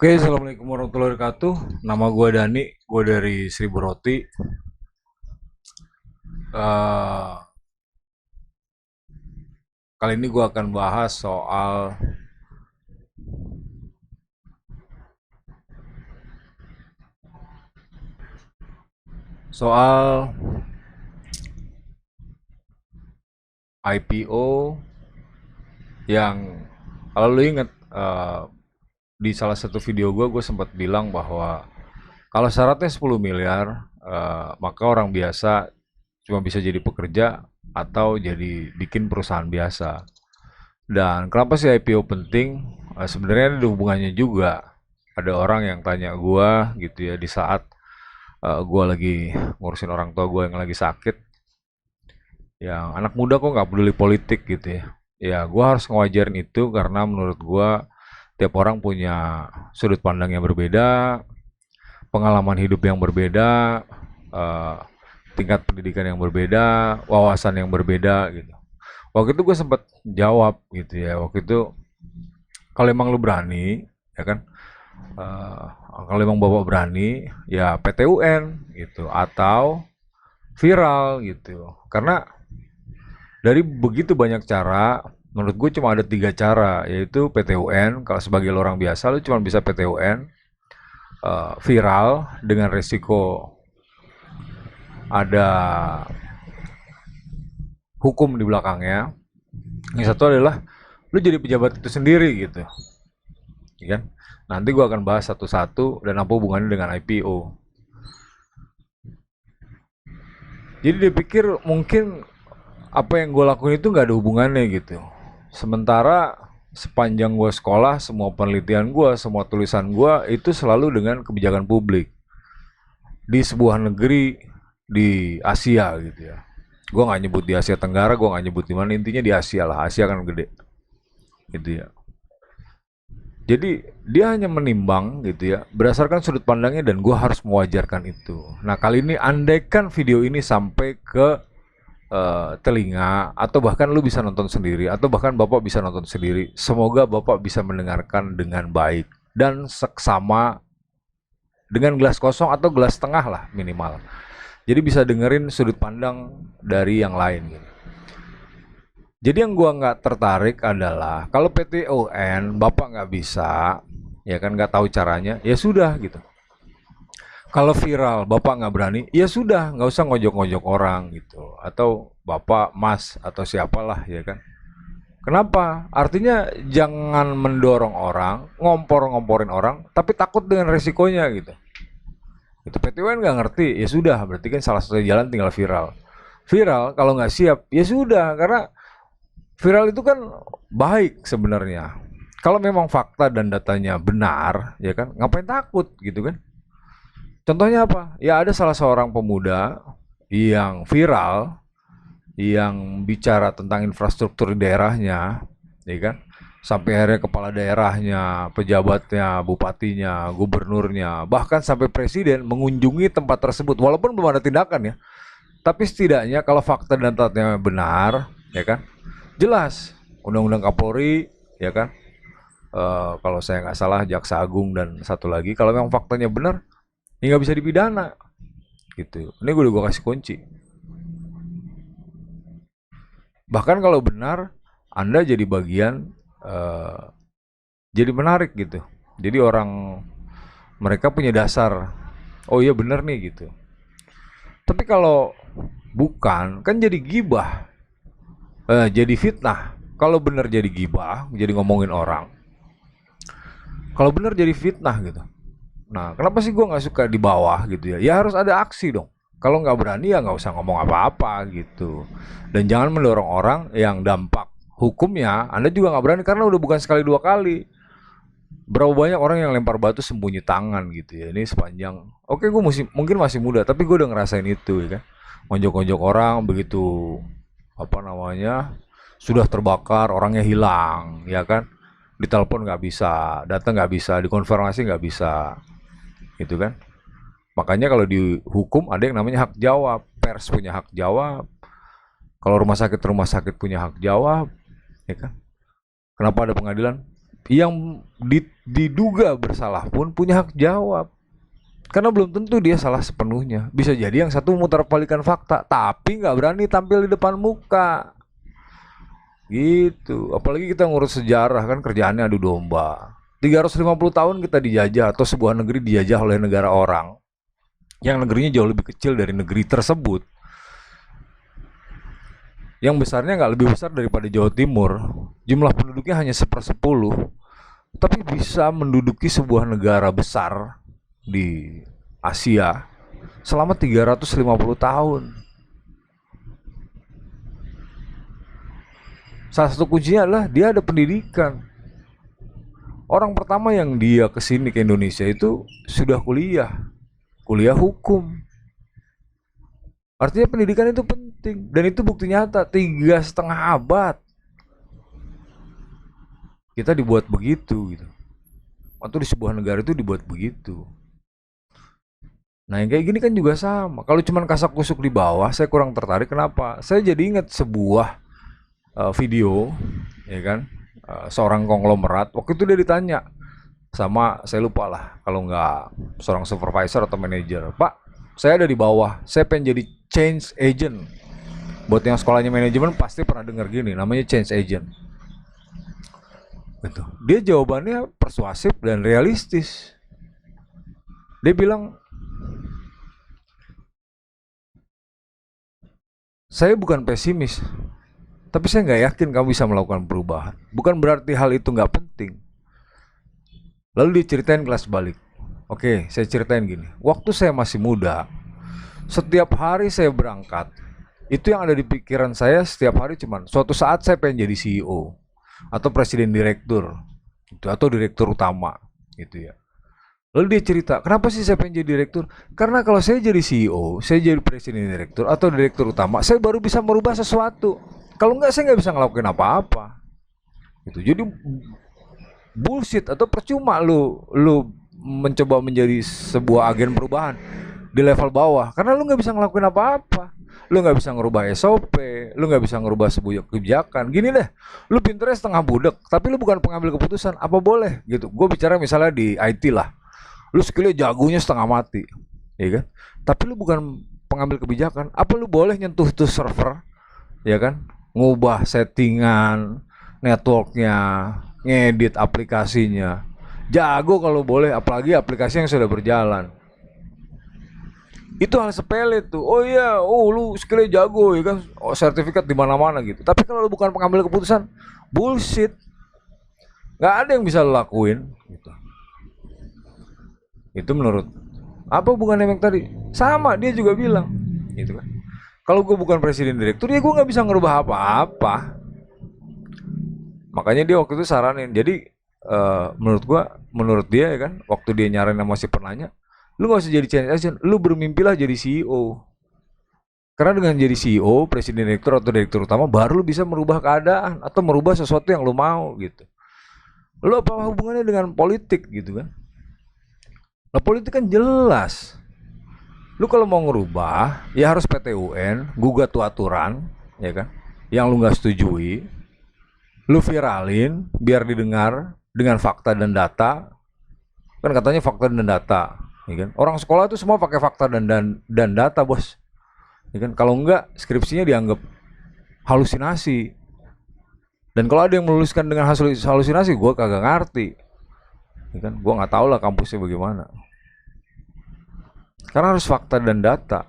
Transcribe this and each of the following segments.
Oke, assalamualaikum warahmatullahi wabarakatuh. Nama gue Dani, gue dari Seribu Roti. Eh, Kali ini gue akan bahas soal IPO yang kalau lu inget di salah satu video gue sempat bilang bahwa kalau syaratnya 10 miliar, maka orang biasa cuma bisa jadi pekerja atau jadi bikin perusahaan biasa. Dan kenapa sih IPO penting? Sebenarnya ada hubungannya juga. Ada orang yang tanya gua gitu ya di saat gua lagi ngurusin orang tua gua yang lagi sakit, yang anak muda kok nggak peduli politik gitu ya. Ya, gua harus ngewajarin itu karena menurut gua tiap orang punya sudut pandang yang berbeda, pengalaman hidup yang berbeda, eh, tingkat pendidikan yang berbeda, wawasan yang berbeda gitu. Waktu itu gue sempat jawab gitu ya. Waktu itu kalau emang lu berani, ya kan, eh, kalau emang bapak berani, ya PTUN gitu atau viral gitu. Karena dari begitu banyak cara, menurut gue cuma ada tiga cara, yaitu PTUN. Kalau sebagai orang biasa, lu cuma bisa PTUN, viral dengan resiko ada hukum di belakangnya. Yang satu adalah lu jadi pejabat itu sendiri gitu, ya kan? Nanti gua akan bahas satu-satu dan apa hubungannya dengan IPO. Jadi dia pikir mungkin apa yang gue lakuin itu nggak ada hubungannya gitu. Sementara sepanjang gue sekolah, semua penelitian gue, semua tulisan gue itu selalu dengan kebijakan publik di sebuah negeri di Asia gitu ya. Gue nggak nyebut di Asia Tenggara, gue nggak nyebut di mana, intinya di Asia lah. Asia kan gede, gitu ya. Jadi dia hanya menimbang gitu ya, berdasarkan sudut pandangnya dan gue harus mewajarkan itu. Nah kali ini andaikan video ini sampai ke telinga atau bahkan lu bisa nonton sendiri atau bahkan bapak bisa nonton sendiri, semoga bapak bisa mendengarkan dengan baik dan seksama dengan gelas kosong atau gelas tengah lah minimal. Jadi bisa dengerin sudut pandang dari yang lain gitu. Jadi yang gua nggak tertarik adalah kalau PTON bapak nggak bisa, ya kan nggak tahu caranya, ya sudah gitu. Kalau viral bapak nggak berani, ya sudah nggak usah ngojok-ngojok orang gitu. Atau bapak, mas atau siapalah ya kan. Kenapa? Artinya jangan mendorong orang, ngompor-ngomporin orang, tapi takut dengan resikonya gitu. Itu PTON nggak ngerti, ya sudah berarti kan salah satu jalan tinggal viral. Viral kalau nggak siap, ya sudah karena viral itu kan baik sebenarnya. Kalau memang fakta dan datanya benar, ya kan, ngapain takut gitu kan? Contohnya apa? Ya ada salah seorang pemuda yang viral, yang bicara tentang infrastruktur di daerahnya, ya kan? Sampai akhirnya kepala daerahnya, pejabatnya, bupatinya, gubernurnya, bahkan sampai presiden mengunjungi tempat tersebut, walaupun belum ada tindakan ya. Tapi setidaknya kalau fakta dan datanya benar, ya kan? Jelas Undang-Undang Kapolri, ya kan? Kalau saya nggak salah Jaksa Agung dan satu lagi, kalau memang faktanya benar, ya nggak bisa dipidana, gitu. Ini gue udah gue kasih kunci. Bahkan kalau benar, Anda jadi bagian, eh, jadi menarik gitu. Jadi orang mereka punya dasar, oh iya benar nih gitu. Tapi kalau bukan, kan jadi gibah, jadi fitnah. Kalau benar jadi gibah, jadi ngomongin orang. Kalau benar jadi fitnah gitu. Nah, kenapa sih gue nggak suka di bawah gitu ya? Ya harus ada aksi dong. Kalau nggak berani ya nggak usah ngomong apa-apa gitu. Dan jangan mendorong orang yang dampak hukumnya Anda juga nggak berani karena udah bukan sekali dua kali. Berapa banyak orang yang lempar batu sembunyi tangan gitu ya. Ini sepanjang. Oke, gue mungkin masih muda, tapi gue udah ngerasain itu ya kan. Ngonjok-ngonjok orang begitu apa namanya sudah terbakar, orangnya hilang, ya kan? Ditelepon nggak bisa, datang nggak bisa, dikonfirmasi nggak bisa, gitu kan? Makanya kalau di hukum ada yang namanya hak jawab, pers punya hak jawab, kalau rumah sakit punya hak jawab, ya kan? Kenapa ada pengadilan? yang diduga bersalah pun punya hak jawab. Karena belum tentu dia salah sepenuhnya. Bisa jadi yang satu memutarbalikkan fakta, tapi nggak berani tampil di depan muka. Gitu. Apalagi kita ngurus sejarah kan kerjaannya adu domba. 350 tahun kita dijajah atau sebuah negeri dijajah oleh negara orang. Yang negerinya jauh lebih kecil dari negeri tersebut. Yang besarnya nggak lebih besar daripada Jawa Timur. Jumlah penduduknya hanya 1/10. Tapi bisa menduduki sebuah negara besar di Asia selama 350 tahun. Salah satu kuncinya adalah dia ada pendidikan. Orang pertama yang dia kesini ke Indonesia itu sudah kuliah hukum. Artinya pendidikan itu penting dan itu bukti nyata 3,5 abad kita dibuat begitu gitu. Atau di sebuah negara itu dibuat begitu. Nah yang kayak gini kan juga sama. Kalau cuman kasak kusuk di bawah, saya kurang tertarik. Kenapa? Saya jadi ingat sebuah video, ya kan, seorang konglomerat. Waktu itu dia ditanya sama, saya lupa lah, kalau nggak seorang supervisor atau manajer. Pak, saya ada di bawah, saya pengen jadi change agent. Buat yang sekolahnya manajemen pasti pernah dengar gini, namanya change agent. Gitu. Dia jawabannya persuasif dan realistis. Dia bilang, saya bukan pesimis, tapi saya nggak yakin kamu bisa melakukan perubahan. Bukan berarti hal itu nggak penting. Lalu diceritain kelas balik. Oke, saya ceritain gini. Waktu saya masih muda, setiap hari saya berangkat, itu yang ada di pikiran saya setiap hari cuman suatu saat saya pengen jadi CEO atau presiden direktur, gitu, atau direktur utama, gitu ya. Lalu dia cerita, kenapa sih saya pengen jadi direktur? Karena kalau saya jadi CEO, saya jadi presiden direktur atau direktur utama, saya baru bisa merubah sesuatu. Kalau enggak, saya nggak bisa ngelakuin apa-apa. Gitu. Jadi bullshit atau percuma lu mencoba menjadi sebuah agen perubahan di level bawah karena lu nggak bisa ngelakuin apa-apa. Lu nggak bisa ngerubah SOP, lu nggak bisa ngerubah sebuah kebijakan. Gini deh, lu pinternya setengah budek, tapi lu bukan pengambil keputusan. Apa boleh gitu? Gue bicara misalnya di IT lah, lu skillnya jagonya setengah mati, ya kan? Tapi lu bukan pengambil kebijakan. Apa lu boleh nyentuh tuh server, ya kan? Ngubah settingan networknya, ngedit aplikasinya. Jago kalau boleh, apalagi aplikasi yang sudah berjalan. Itu hal sepele tuh. Oh iya, lu skillnya jago ya kan, sertifikat di mana-mana gitu. Tapi kalau lu bukan pengambil keputusan, bullshit. Nggak ada yang bisa lu lakuin gitu. Itu menurut apa hubungannya yang tadi? Sama, dia juga bilang gitu kan. Kalau gue bukan presiden direktur, ya gue nggak bisa ngerubah apa-apa. Makanya dia waktu itu saranin. Jadi menurut dia ya kan, waktu dia nyaranin sama si penanya, lu nggak usah jadi change agent, lu bermimpilah jadi CEO. Karena dengan jadi CEO, presiden direktur atau direktur utama, baru lu bisa merubah keadaan atau merubah sesuatu yang lu mau gitu. Lu apa hubungannya dengan politik gitu kan? Nah politik kan jelas. Lu kalau mau ngerubah, ya harus PT UN, gugat tuh aturan, ya kan? Yang lu nggak setujui, lu viralin biar didengar dengan fakta dan data. Kan katanya fakta dan data, ya kan? Orang sekolah itu semua pakai fakta dan data, bos. Ya kan? Kalau enggak, skripsinya dianggap halusinasi. Dan kalau ada yang menuliskan dengan halusinasi, gue kagak ngerti. Ya kan? Gue nggak tahu lah kampusnya bagaimana. Karena harus fakta dan data.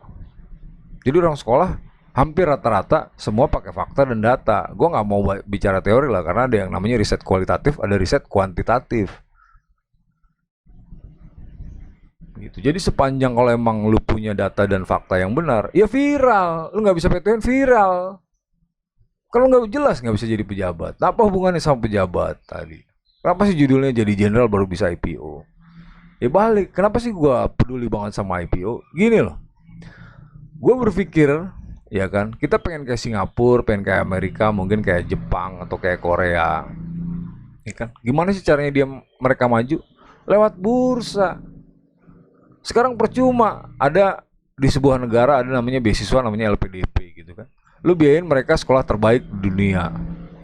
Jadi orang sekolah hampir rata-rata semua pakai fakta dan data. Gue nggak mau bicara teori lah, karena ada yang namanya riset kualitatif, ada riset kuantitatif. Gitu. Jadi sepanjang kalau emang lu punya data dan fakta yang benar, ya viral. Lu nggak bisa PT UN viral. Kalau nggak jelas nggak bisa jadi pejabat. Apa hubungannya sama pejabat tadi? Kenapa sih judulnya jadi jenderal baru bisa IPO? Ya balik, kenapa sih gue peduli banget sama IPO? Gini loh, gue berpikir, ya kan, kita pengen kayak Singapura, pengen kayak Amerika, mungkin kayak Jepang atau kayak Korea, ya kan? Gimana sih caranya mereka maju? Lewat bursa. Sekarang percuma ada di sebuah negara ada namanya beasiswa namanya LPDP gitu kan. Lu biayain mereka sekolah terbaik di dunia.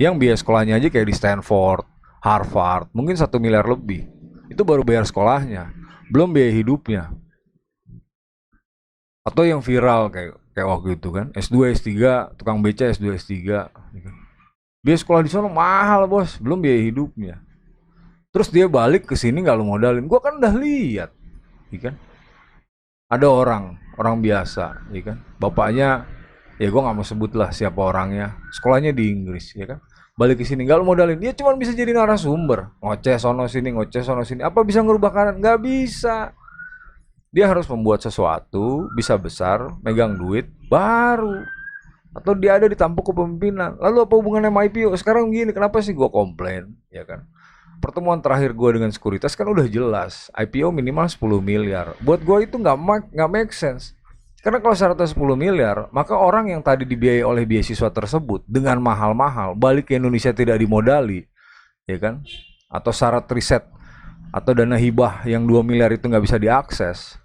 Yang biaya sekolahnya aja kayak di Stanford, Harvard, mungkin 1 miliar lebih. Itu baru bayar sekolahnya, belum biaya hidupnya. Atau yang viral kayak waktu itu kan, S2, S3, tukang beca S2, S3. Biaya sekolah di sana mahal bos, belum biaya hidupnya. Terus dia balik ke sini nggak lu modalin. Gua kan udah lihat, ya kan? Ada orang biasa, ya kan? Bapaknya, ya gua nggak mau sebut lah siapa orangnya. Sekolahnya di Inggris, ya kan? Balik ke sini nggak lu modalin, dia cuma bisa jadi narasumber, ngoceh sono sini, ngoceh sono sini. Apa bisa ngerubah keadaan? Nggak bisa. Dia harus membuat sesuatu bisa besar, megang duit, baru atau dia ada ditampuk kepemimpinan. Lalu apa hubungannya sama IPO? Sekarang gini, kenapa sih gua komplain, ya kan? Pertemuan terakhir gua dengan sekuritas kan udah jelas, IPO minimal 10 miliar. Buat gua itu nggak make sense. Karena kalau syaratnya 10 miliar, maka orang yang tadi dibiayai oleh beasiswa tersebut dengan mahal-mahal balik ke Indonesia tidak dimodali, ya kan? Atau syarat riset atau dana hibah yang 2 miliar itu nggak bisa diakses,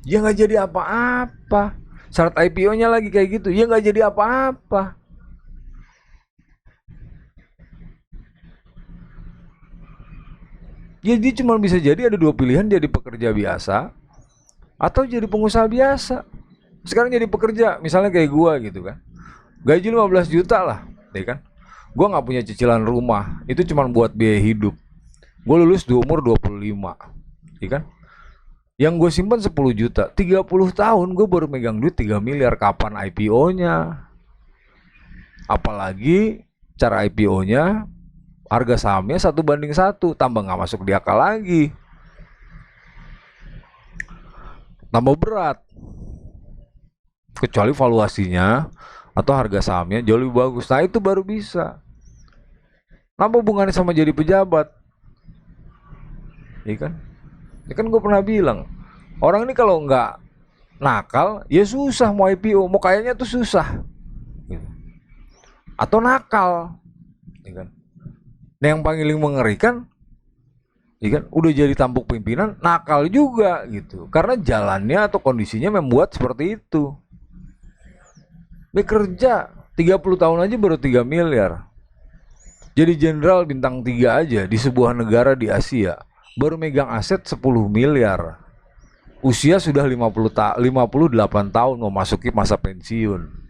ya nggak jadi apa-apa. Syarat IPO-nya lagi kayak gitu, ya nggak jadi apa-apa. Jadi cuma bisa jadi ada dua pilihan, jadi pekerja biasa atau jadi pengusaha biasa. Sekarang jadi pekerja, misalnya kayak gua gitu kan, gaji 15 juta lah, ya kan? Gua nggak punya cicilan rumah, itu cuma buat biaya hidup. Gue lulus di umur 25, ya kan? Yang gue simpan 10 juta, 30 tahun gue baru megang duit 3 miliar. Kapan IPO-nya? Apalagi cara IPO-nya harga sahamnya 1:1, tambah nggak masuk di akal lagi, tambah berat. Kecuali valuasinya atau harga sahamnya jauh lebih bagus, nah itu baru bisa. Apa hubungannya sama jadi pejabat? Iya kan? Ya kan gue pernah bilang, orang ini kalau nggak nakal, ya susah mau IPO, mau kayaknya tuh susah. Gitu. Atau nakal, ya kan? Nah yang paling mengerikan, ya kan, udah jadi tampuk pimpinan, nakal juga gitu. Karena jalannya atau kondisinya membuat seperti itu. Bekerja 30 tahun aja baru 3 miliar. Jadi jenderal bintang 3 aja di sebuah negara di Asia baru megang aset 10 miliar. Usia sudah 58 tahun, memasuki masa pensiun.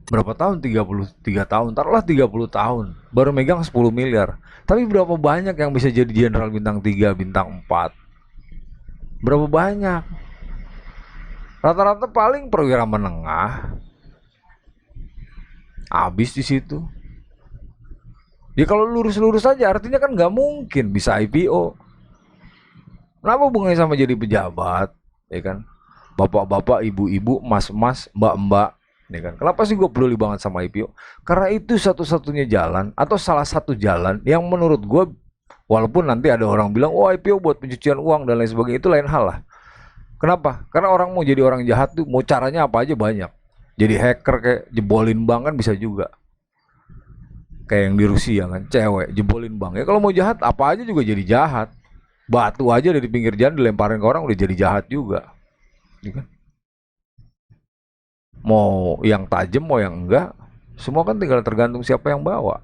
Berapa tahun? 33 tahun. Taruhlah 30 tahun baru megang 10 miliar. Tapi berapa banyak yang bisa jadi jenderal bintang 3, bintang 4? Berapa banyak? Rata-rata paling perwira menengah. Habis di situ. Ya kalau lurus-lurus saja artinya kan nggak mungkin bisa IPO. Kenapa hubungannya sama jadi pejabat, ya kan? Bapak-bapak, ibu-ibu, mas-mas, mbak-mbak, ya kan? Kenapa sih gue peduli banget sama IPO? Karena itu satu-satunya jalan atau salah satu jalan yang menurut gue, walaupun nanti ada orang bilang, oh IPO buat pencucian uang dan lain sebagainya, itu lain hal lah. Kenapa? Karena orang mau jadi orang jahat tuh mau caranya apa aja banyak. Jadi hacker kayak jebolin bank kan bisa juga. Kayak yang di Rusia kan, cewek jebolin bank. Ya kalau mau jahat apa aja juga jadi jahat. Batu aja dari pinggir jalan dilemparin ke orang udah jadi jahat juga. Ya kan? Mau yang tajam mau yang enggak, semua kan tinggal tergantung siapa yang bawa.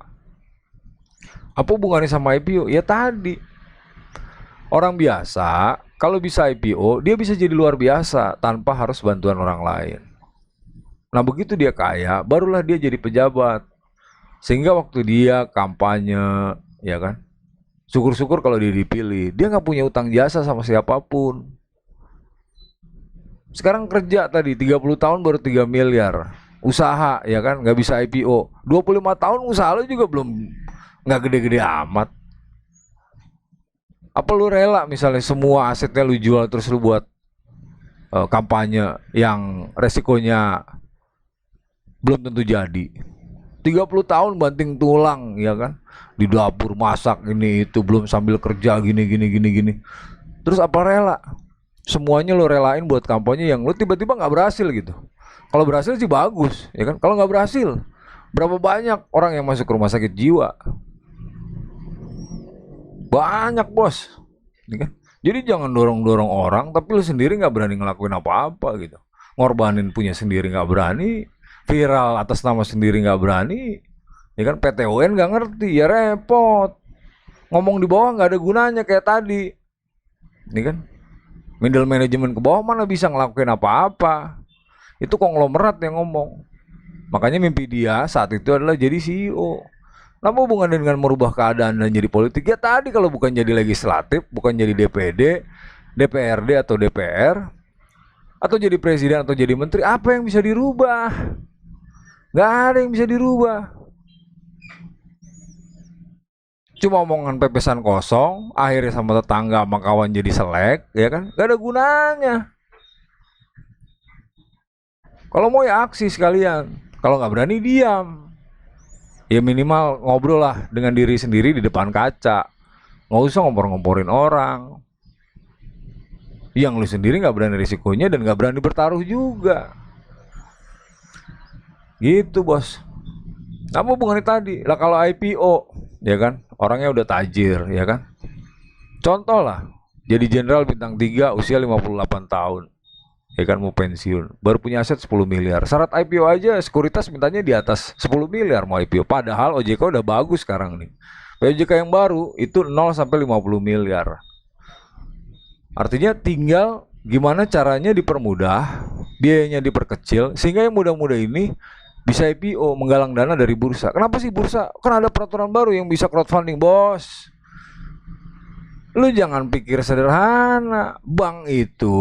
Apa hubungannya sama IPO? Ya tadi, orang biasa kalau bisa IPO dia bisa jadi luar biasa tanpa harus bantuan orang lain. Nah begitu dia kaya, barulah dia jadi pejabat. Sehingga waktu dia kampanye, ya kan, syukur-syukur kalau dia dipilih, dia nggak punya utang jasa sama siapapun. Sekarang kerja tadi 30 tahun baru 3 miliar. Usaha, ya kan, nggak bisa IPO. 25 tahun usaha lo juga belum, nggak gede-gede amat. Apa lu rela misalnya semua asetnya lu jual terus lu buat kampanye yang resikonya belum tentu jadi? 30 tahun banting tulang, ya kan, di dapur masak ini itu belum sambil kerja gini. Terus apa rela semuanya lo relain buat kampanye yang lo tiba-tiba nggak berhasil gitu? Kalau berhasil sih bagus, ya kan. Kalau nggak berhasil, berapa banyak orang yang masuk ke rumah sakit jiwa? Banyak bos, ya kan? Jadi jangan dorong-dorong orang tapi lo sendiri nggak berani ngelakuin apa-apa gitu. Ngorbanin punya sendiri nggak berani, viral atas nama sendiri nggak berani, Ya kan PT UN nggak ngerti, ya repot. Ngomong di bawah nggak ada gunanya kayak tadi. Ini kan middle management ke bawah mana bisa ngelakuin apa-apa. Itu konglomerat yang ngomong. Makanya mimpi dia saat itu adalah jadi CEO. Apa hubungannya dengan merubah keadaan dan jadi politik? Ya tadi kalau bukan jadi legislatif, bukan jadi DPD, DPRD atau DPR, atau jadi presiden atau jadi menteri, apa yang bisa dirubah? Gak ada yang bisa dirubah. Cuma omongan pepesan kosong, akhirnya sama tetangga sama kawan jadi selek, ya kan? Gak ada gunanya. Kalau mau ya aksi sekalian, kalau nggak berani diam. Ya minimal ngobrol lah dengan diri sendiri di depan kaca. Nggak usah ngompor-ngomporin orang. Yang lu sendiri nggak berani risikonya dan nggak berani bertaruh juga. Gitu bos. Apa hubungannya tadi? Lah kalau IPO, ya kan? Orangnya udah tajir, ya kan? Contoh lah, jadi jenderal bintang 3 usia 58 tahun. Ya kan mau pensiun, baru punya aset 10 miliar. Syarat IPO aja sekuritas mintanya di atas 10 miliar mau IPO. Padahal OJK udah bagus sekarang nih. OJK yang baru itu 0 sampai 50 miliar. Artinya tinggal gimana caranya dipermudah, biayanya diperkecil sehingga yang muda-muda ini bisa IPO, menggalang dana dari bursa. Kenapa sih bursa? Kan ada peraturan baru yang bisa crowdfunding, bos. Lu jangan pikir sederhana. Bank itu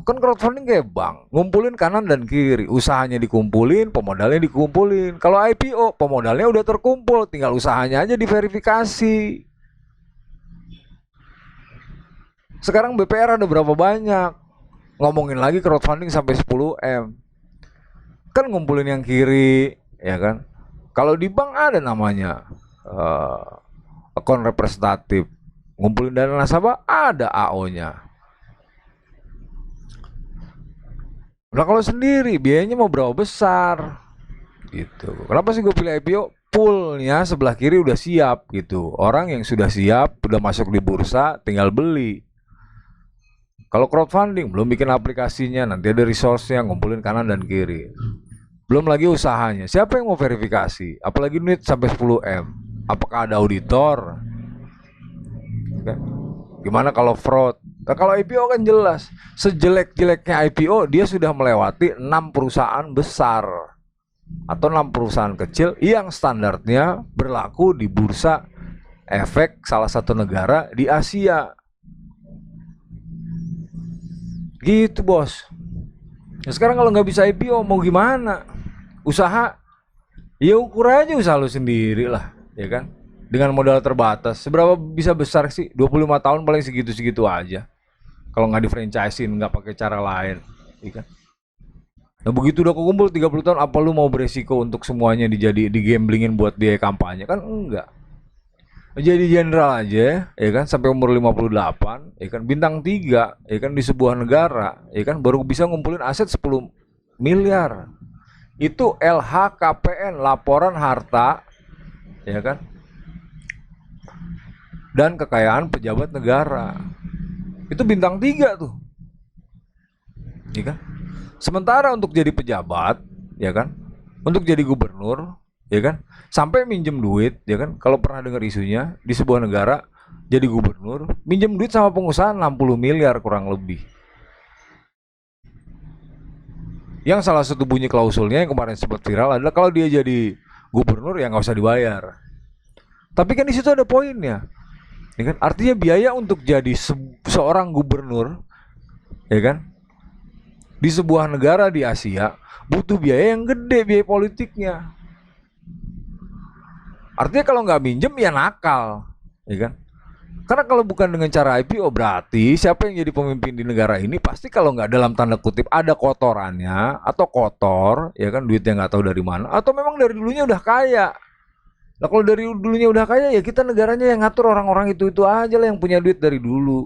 kan crowdfunding kayak bank, ngumpulin kanan dan kiri, usahanya dikumpulin, pemodalnya dikumpulin. Kalau IPO pemodalnya udah terkumpul, tinggal usahanya aja diverifikasi. Sekarang BPR ada berapa banyak? Ngomongin lagi crowdfunding sampai 10M. Kan ngumpulin yang kiri, ya kan? Kalau di bank ada namanya akun representatif. Ngumpulin dana nasabah ada AO-nya. Nah kalau sendiri biayanya mau berapa besar gitu. Kenapa sih gue pilih IPO? Poolnya sebelah kiri udah siap gitu. Orang yang sudah siap, udah masuk di bursa, tinggal beli. Kalau crowdfunding belum bikin aplikasinya, nanti ada resource-nya, ngumpulin kanan dan kiri. Belum lagi usahanya. Siapa yang mau verifikasi? Apalagi duit sampai 10M. Apakah ada auditor? Gimana kalau fraud? Nah, kalau IPO kan jelas, sejelek-jeleknya IPO dia sudah melewati 6 perusahaan besar atau 6 perusahaan kecil yang standarnya berlaku di bursa efek salah satu negara di Asia. Gitu bos. Nah, sekarang kalau nggak bisa IPO mau gimana? Usaha, ya ukur aja usaha lu sendiri lah, ya kan? Dengan modal terbatas, seberapa bisa besar sih? 25 tahun paling segitu-segitu aja. Kalau nggak di franchisein, nggak pakai cara lain, ya kan? Nah begitu udah kumpul 30 tahun, apa lu mau beresiko untuk semuanya digamblingin buat biaya kampanye? Kan enggak. Jadi jenderal aja, ya kan, sampai umur 58, ya kan, bintang 3, ya kan, di sebuah negara, ya kan, baru bisa ngumpulin aset 10 miliar. Itu LHKPN, laporan harta, ya kan, dan kekayaan pejabat negara. Itu bintang 3 tuh, ya kan. Sementara untuk jadi pejabat, ya kan, untuk jadi gubernur, ya kan, sampai minjem duit, ya kan, kalau pernah dengar isunya di sebuah negara jadi gubernur, minjem duit sama pengusaha 60 miliar kurang lebih. Yang salah satu bunyi klausulnya yang kemarin sempat viral adalah kalau dia jadi gubernur ya nggak usah dibayar. Tapi kan di situ ada poinnya. Ya kan? Artinya biaya untuk jadi seorang gubernur, ya kan, di sebuah negara di Asia butuh biaya yang gede, biaya politiknya. Artinya kalau nggak minjem ya nakal, ya kan? Karena kalau bukan dengan cara IPO berarti siapa yang jadi pemimpin di negara ini pasti kalau nggak dalam tanda kutip ada kotorannya atau kotor, ya kan, duitnya nggak tahu dari mana, atau memang dari dulunya udah kaya. Nah kalau dari dulunya udah kaya ya kita negaranya yang ngatur orang-orang itu aja lah yang punya duit dari dulu.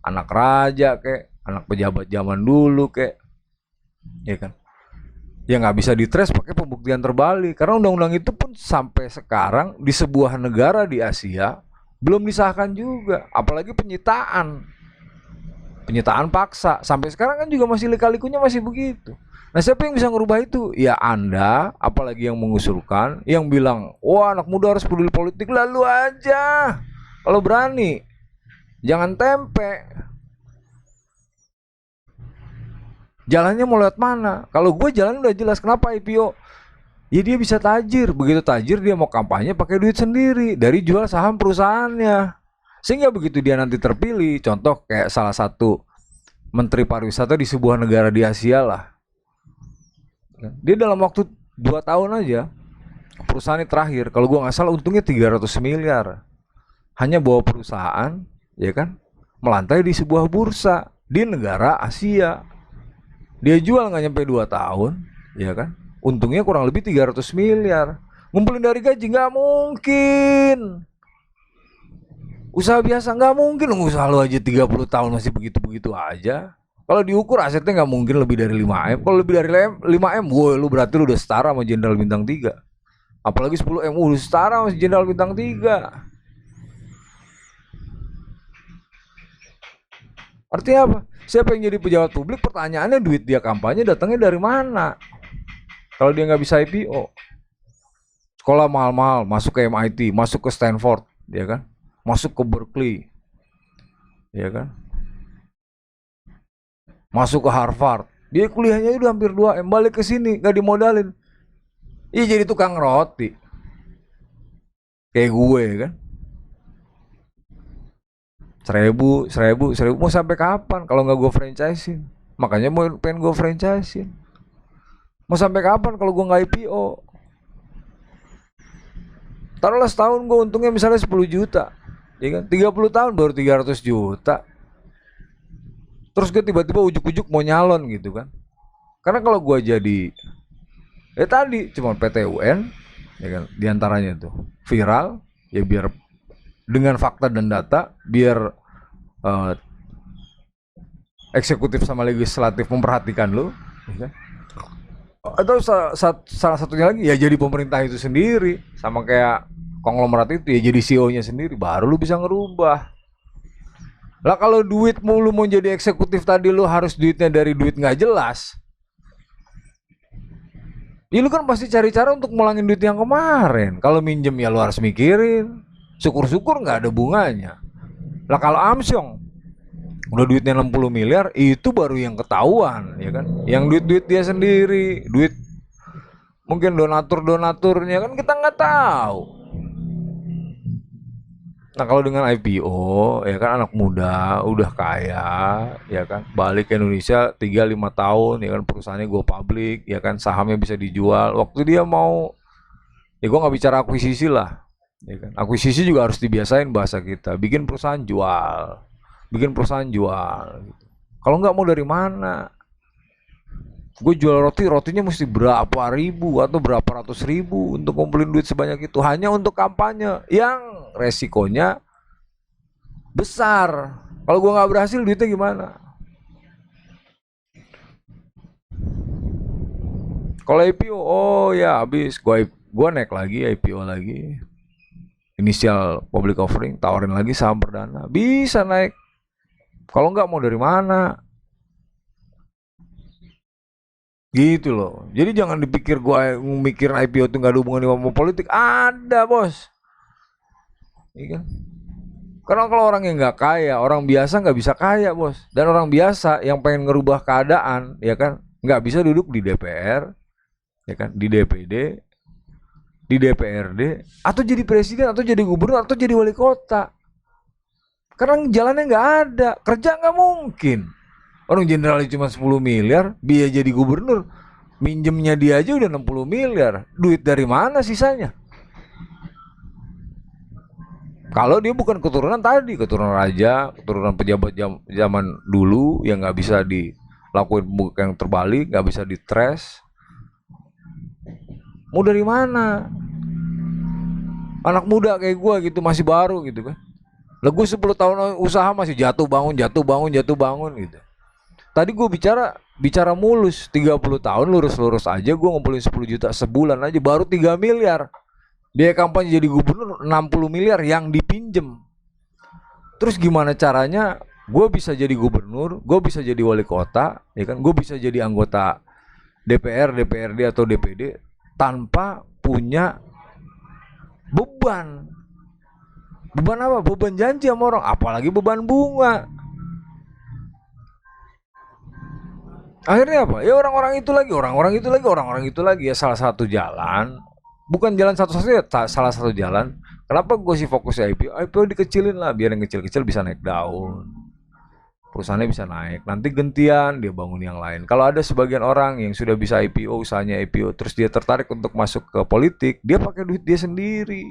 Anak raja kek, anak pejabat zaman dulu kek, ya kan. Ya nggak bisa ditres pakai pembuktian terbalik karena undang-undang itu pun sampai sekarang di sebuah negara di Asia belum disahkan juga. Apalagi penyitaan paksa sampai sekarang kan juga masih lika-likunya masih begitu. Nah, siapa yang bisa ngerubah itu? Ya Anda, apalagi yang mengusulkan, yang bilang, wah anak muda harus peduli politik, lalu aja. Kalau berani, jangan tempe. Jalannya mau lewat mana? Kalau gue jalan udah jelas. Kenapa IPO? Ya dia bisa tajir. Begitu tajir dia mau kampanye pakai duit sendiri dari jual saham perusahaannya. Sehingga begitu dia nanti terpilih, contoh kayak salah satu menteri pariwisata di sebuah negara di Asia lah. Dia dalam waktu 2 tahun aja perusahaan ini terakhir, kalau gua nggak salah untungnya 300 miliar. Hanya bawa perusahaan, ya kan, melantai di sebuah bursa di negara Asia. Dia jual nggak nyampe 2 tahun, ya kan. Untungnya kurang lebih 300 miliar. Ngumpulin dari gaji nggak mungkin. Usaha biasa nggak mungkin, usaha lo aja 30 tahun masih begitu-begitu aja. Kalau diukur asetnya nggak mungkin lebih dari 5M. Kalau lebih dari 5M, woi lu berarti lu udah setara sama Jenderal Bintang 3. Apalagi 10M, udah setara sama Jenderal Bintang 3. Artinya apa? Siapa yang jadi pejabat publik? Pertanyaannya duit dia kampanye datangnya dari mana? Kalau dia nggak bisa IPO, sekolah mahal-mahal, masuk ke MIT, masuk ke Stanford, ya kan? Masuk ke Berkeley, ya kan? Masuk ke Harvard. Dia kuliahnya udah hampir 2M, balik ke sini nggak dimodalin. Iya jadi tukang roti. Kayak gue kan. 1000 mau sampai kapan kalau nggak gue franchisein? Makanya mau pengen gue franchisein. Mau sampai kapan kalau gue nggak IPO? Taruhlah setahun gue untungnya misalnya 10 juta, ya kan? 30 tahun baru 300 juta. Terus gue tiba-tiba ujuk-ujuk mau nyalon gitu kan. Karena kalau gue jadi tadi cuma PT UN, ya kan, diantaranya tuh viral, ya biar dengan fakta dan data, biar eksekutif sama legislatif memperhatikan lo, ya kan? Atau salah satunya lagi ya jadi pemerintah itu sendiri, sama kayak konglomerat itu ya jadi CEO-nya sendiri, baru lu bisa ngerubah. Lah kalau duit mulu mau jadi eksekutif tadi lu harus duitnya dari duit nggak jelas. Ya lu kan pasti cari cara untuk ngulangin duit yang kemarin. Kalau minjem ya lu harus mikirin. Syukur-syukur nggak ada bunganya. Lah kalau Amsyong udah duitnya 60 miliar itu baru yang ketahuan, ya kan? Yang duit-duit dia sendiri, duit mungkin donatur-donaturnya kan kita nggak tahu. Nah kalau dengan IPO, ya kan, anak muda udah kaya, ya kan, balik ke Indonesia 3-5 tahun, ya kan, perusahaannya go public, ya kan, sahamnya bisa dijual. Waktu dia mau, ya gue nggak bicara akuisisi lah, ya kan, akuisisi juga harus dibiasain bahasa kita, bikin perusahaan jual, bikin perusahaan jual. Gitu. Kalau nggak mau dari mana? Gue jual roti, rotinya mesti berapa ribu atau berapa ratus ribu untuk ngumpulin duit sebanyak itu hanya untuk kampanye yang resikonya besar. Kalau gue nggak berhasil duitnya gimana? Kalau IPO, oh ya habis gue naik lagi IPO lagi, inisial public offering, tawarin lagi saham perdana, bisa naik. Kalau nggak mau dari mana? Gitu loh. Jadi jangan dipikir gue mikir IPO itu nggak ada hubungannya sama politik. Ada bos. Iya kan? Karena kalau orang yang nggak kaya, orang biasa nggak bisa kaya bos. Dan orang biasa yang pengen ngerubah keadaan, ya kan, nggak bisa duduk di DPR, ya kan, di DPD, di DPRD, atau jadi presiden, atau jadi gubernur, atau jadi wali kota. Karena jalannya nggak ada, kerja nggak mungkin. Orang jenderalnya cuma 10 miliar, dia jadi gubernur, minjemnya dia aja udah 60 miliar. Duit dari mana sisanya? Kalau dia bukan keturunan tadi, keturunan raja, keturunan pejabat zaman dulu yang nggak bisa dilakuin yang terbalik, nggak bisa ditres. Mau dari mana? Anak muda kayak gue gitu, masih baru gitu kan. Lah gue 10 tahun usaha masih jatuh bangun gitu. Tadi gue bicara mulus, 30 tahun lurus-lurus aja gue ngumpulin 10 juta sebulan aja baru 3 miliar. Biaya kampanye jadi gubernur 60 miliar yang dipinjem. Terus gimana caranya gue bisa jadi gubernur, gue bisa jadi wali kota, ya kan, gue bisa jadi anggota DPR, DPRD atau DPD tanpa punya beban. Beban apa? Beban janji sama orang, apalagi beban bunga. Akhirnya apa? Ya orang-orang itu lagi, orang-orang itu lagi, orang-orang itu lagi. Ya salah satu jalan, bukan jalan satu-satunya, salah satu jalan. Kenapa gue sih fokus di IPO? IPO dikecilin lah, biar yang kecil-kecil bisa naik daun. Perusahaannya bisa naik. Nanti gantian dia bangun yang lain. Kalau ada sebagian orang yang sudah bisa IPO, usahanya IPO, terus dia tertarik untuk masuk ke politik, dia pakai duit dia sendiri.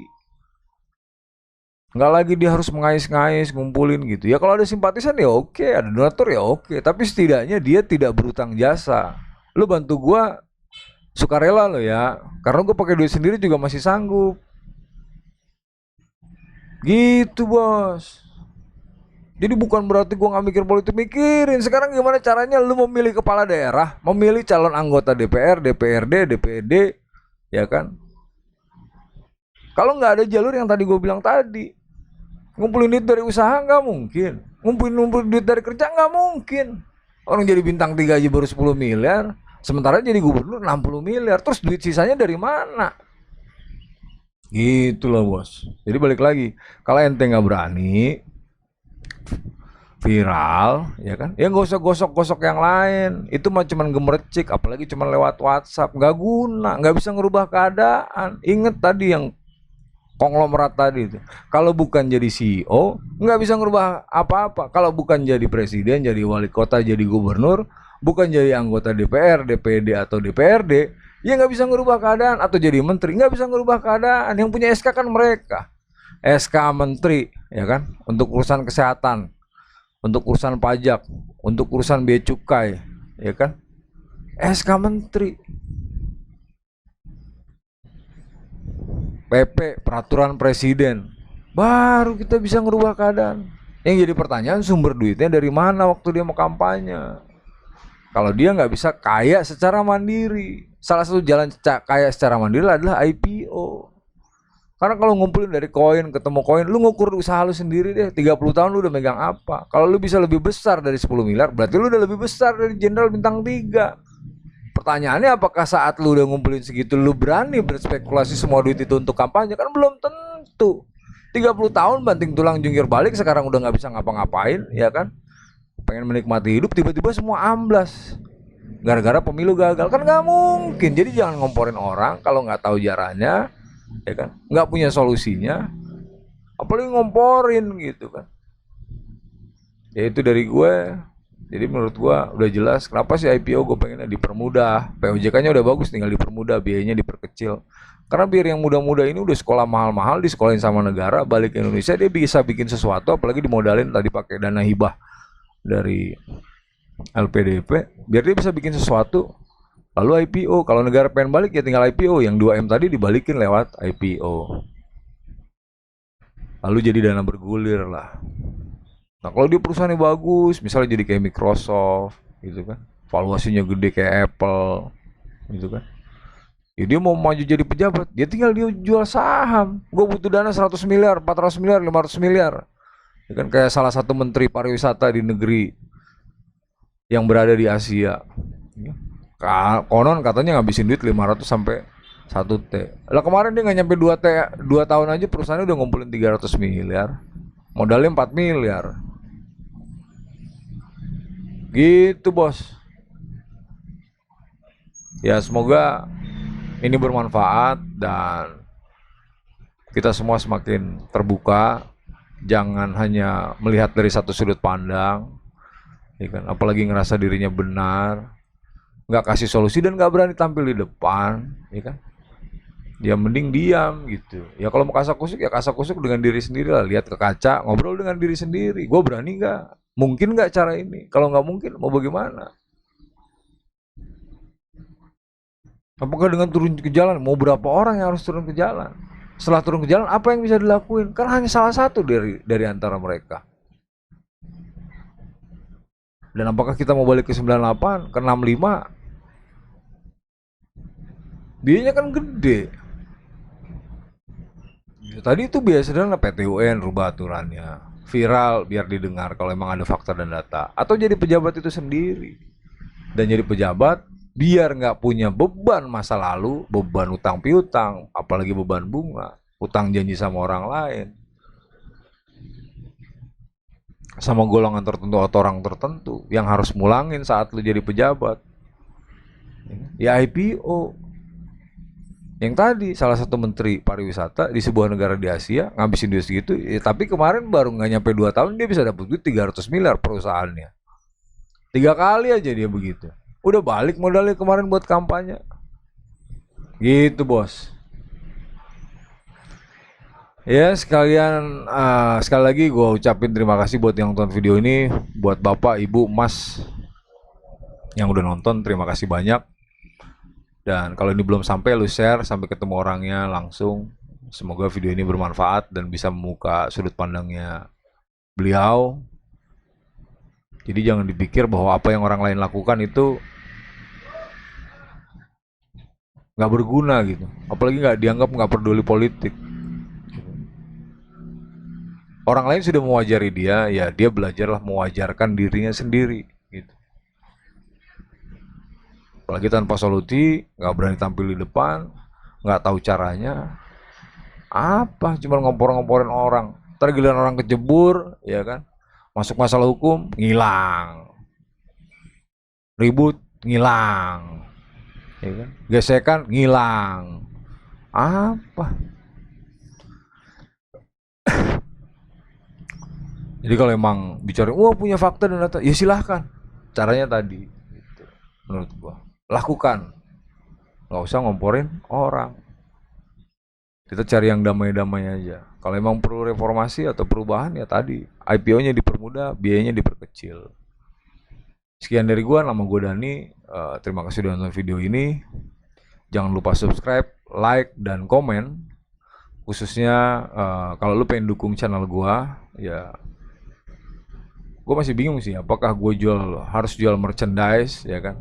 Nggak lagi dia harus mengais-ngais, ngumpulin gitu. Ya kalau ada simpatisan ya oke, ada donatur ya oke. Tapi setidaknya dia tidak berutang jasa. Lu bantu gua sukarela lo ya. Karena gua pakai duit sendiri juga masih sanggup. Gitu bos. Jadi bukan berarti gua nggak mikir politik, mikirin. Sekarang gimana caranya lu memilih kepala daerah, memilih calon anggota DPR, DPRD, DPD, ya kan? Kalau nggak ada jalur yang tadi gue bilang tadi, ngumpulin duit dari usaha nggak mungkin, ngumpulin duit dari kerja nggak mungkin. Orang jadi bintang 3 aja baru 10 miliar, sementara jadi gubernur 60 miliar. Terus duit sisanya dari mana? Gitu loh bos. Jadi balik lagi, kalau ente nggak berani viral, ya kan? Ya nggak usah gosok-gosok yang lain. Itu mah cuman gemercik, apalagi cuman lewat WhatsApp, nggak guna, nggak bisa ngerubah keadaan. Ingat tadi yang konglomerat tadi itu. Kalau bukan jadi CEO, nggak bisa ngerubah apa-apa. Kalau bukan jadi presiden, jadi wali kota, jadi gubernur, bukan jadi anggota DPR, DPD atau DPRD, ya nggak bisa ngerubah keadaan. Atau jadi menteri, nggak bisa ngerubah keadaan. Yang punya SK kan mereka. SK menteri, ya kan, untuk urusan kesehatan, untuk urusan pajak, untuk urusan bea cukai, ya kan, SK menteri. PP, peraturan presiden, baru kita bisa ngerubah keadaan. Yang jadi pertanyaan, sumber duitnya dari mana waktu dia mau kampanye? Kalau dia nggak bisa kaya secara mandiri, salah satu jalan kaya secara mandiri adalah IPO. Karena kalau ngumpulin dari koin ketemu koin, lu ngukur usaha lu sendiri deh. 30 tahun lu udah megang apa? Kalau lu bisa lebih besar dari 10 miliar, berarti lu udah lebih besar dari jenderal bintang 3. Pertanyaannya, apakah saat lu udah ngumpulin segitu lu berani berspekulasi semua duit itu untuk kampanye? Kan belum tentu. 30 tahun banting tulang jungkir balik, sekarang udah nggak bisa ngapa-ngapain, ya kan? Pengen menikmati hidup, tiba-tiba semua amblas gara-gara pemilu gagal. Kan nggak mungkin. Jadi jangan ngomporin orang kalau nggak tahu jalannya, ya kan? Nggak punya solusinya, apalagi ngomporin gitu kan. Ya itu dari gue. Jadi menurut gua udah jelas kenapa sih IPO gue pengennya dipermudah. POJK-nya udah bagus, tinggal dipermudah, biayanya diperkecil. Karena biar yang muda-muda ini udah sekolah mahal-mahal, disekolahin sama negara, balik ke Indonesia dia bisa bikin sesuatu, apalagi dimodalin tadi pakai dana hibah dari LPDP, biar dia bisa bikin sesuatu. Lalu IPO, kalau negara pengen balik ya tinggal IPO, yang 2M tadi dibalikin lewat IPO. Lalu jadi dana bergulir lah. Nah kalau dia perusahaannya bagus, misalnya jadi kayak Microsoft, gitu kan, valuasinya gede kayak Apple, gitu kan, ya dia mau maju jadi pejabat, dia tinggal dia jual saham. Gue butuh dana 100 miliar, 400 miliar, 500 miliar, ya kan, kayak salah satu menteri pariwisata di negeri yang berada di Asia. Konon katanya ngabisin duit 500 sampai 1 T. Lah kemarin dia nggak nyampe 2 T, 2 tahun aja perusahaannya udah ngumpulin 300 miliar. Modalnya 4 miliar. Gitu bos. Ya semoga ini bermanfaat dan kita semua semakin terbuka. Jangan hanya melihat dari satu sudut pandang, ya kan? Apalagi ngerasa dirinya benar, nggak kasih solusi dan nggak berani tampil di depan, ya kan? Dia mending diam gitu. Ya kalau mau kasak-kusuk ya kasak-kusuk dengan diri sendiri lah. Lihat ke kaca, ngobrol dengan diri sendiri. Gue berani nggak? Mungkin nggak cara ini? Kalau nggak mungkin, mau bagaimana? Apakah dengan turun ke jalan? Mau berapa orang yang harus turun ke jalan? Setelah turun ke jalan, apa yang bisa dilakuin? Karena hanya salah satu dari antara mereka. Dan apakah kita mau balik ke 98, ke 65? Biayanya kan gede. Ya, tadi itu biasanya PT UN rubah aturannya, viral biar didengar kalau emang ada fakta dan data, atau jadi pejabat itu sendiri. Dan jadi pejabat biar nggak punya beban masa lalu, beban utang piutang, apalagi beban bunga, utang janji sama orang lain, sama golongan tertentu atau orang tertentu yang harus mulangin saat lu jadi pejabat. Ya IPO. Yang tadi salah satu menteri pariwisata di sebuah negara di Asia ngabisin duit segitu, ya, tapi kemarin baru nggak nyampe 2 tahun dia bisa dapat duit 300 miliar perusahaannya. 3 kali aja dia begitu. Udah balik modalnya kemarin buat kampanye. Gitu bos. Ya sekalian sekali lagi gue ucapin terima kasih buat yang nonton video ini, buat bapak, ibu, mas yang udah nonton terima kasih banyak. Dan kalau ini belum sampai, lu share sampai ketemu orangnya langsung. Semoga video ini bermanfaat dan bisa membuka sudut pandangnya beliau. Jadi jangan dipikir bahwa apa yang orang lain lakukan itu nggak berguna gitu. Apalagi nggak dianggap nggak peduli politik. Orang lain sudah mewajari dia, ya dia belajarlah mewajarkan dirinya sendiri. Gitu. Apalagi tanpa solusi, nggak berani tampil di depan, nggak tahu caranya, apa cuma ngompor-ngomporin orang. Ntar giliran orang kejebur, ya kan, masuk masalah hukum, ngilang, ribut, ngilang, ya kan, gesekan, ngilang, apa? Jadi kalau emang bicara, wah punya fakta dan data, ya silahkan. Caranya tadi, gitu, menurut gua. Lakukan, nggak usah ngomporin orang. Kita cari yang damai-damai aja. Kalau emang perlu reformasi atau perubahan ya tadi IPO-nya dipermudah, biayanya diperkecil. Sekian dari gua, nama gua Dani. Terima kasih sudah nonton video ini. Jangan lupa subscribe, like, dan komen. Khususnya kalau lu pengen dukung channel gua, ya gua masih bingung sih apakah gua harus jual merchandise ya kan,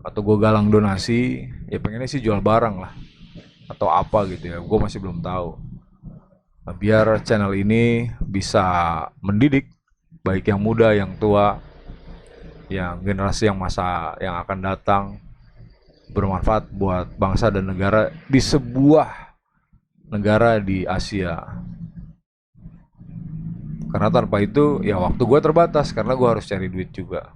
atau gue galang donasi. Ya pengennya sih jual barang lah atau apa gitu ya, gue masih belum tahu. Nah, biar channel ini bisa mendidik baik yang muda, yang tua, yang generasi yang masa yang akan datang, bermanfaat buat bangsa dan negara di sebuah negara di Asia. Karena tanpa itu ya waktu gue terbatas karena gue harus cari duit juga.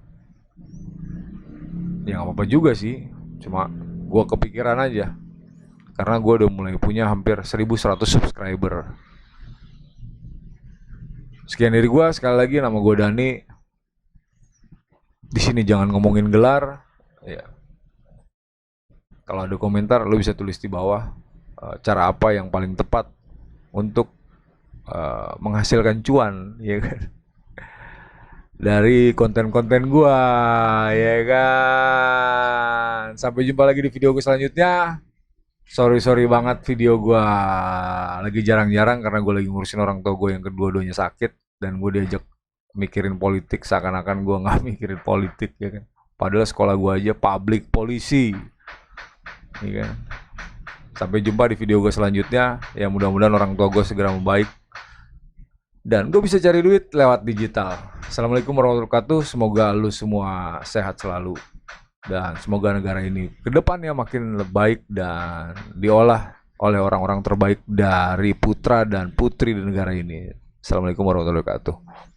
Ya nggak apa-apa juga sih, cuma gue kepikiran aja karena gue udah mulai punya hampir 1100 subscriber. Sekian dari gue, sekali lagi nama gue Dani. Di sini jangan ngomongin gelar ya. Kalau ada komentar lo bisa tulis di bawah cara apa yang paling tepat untuk menghasilkan cuan ya kan, dari konten-konten gua ya kan. Sampai jumpa lagi di video gue selanjutnya. Sorry banget video gua lagi jarang-jarang karena gue lagi ngurusin orang tua gue yang kedua-duanya sakit, dan gue diajak mikirin politik seakan-akan gue nggak mikirin politik ya kan. Padahal sekolah gue aja public polisi ya kan. Sampai jumpa di video gue selanjutnya. Ya mudah-mudahan orang tua gue segera membaik dan gue bisa cari duit lewat digital. Assalamualaikum warahmatullahi wabarakatuh. Semoga lu semua sehat selalu dan semoga negara ini kedepannya makin baik dan diolah oleh orang-orang terbaik dari putra dan putri di negara ini. Assalamualaikum warahmatullahi wabarakatuh.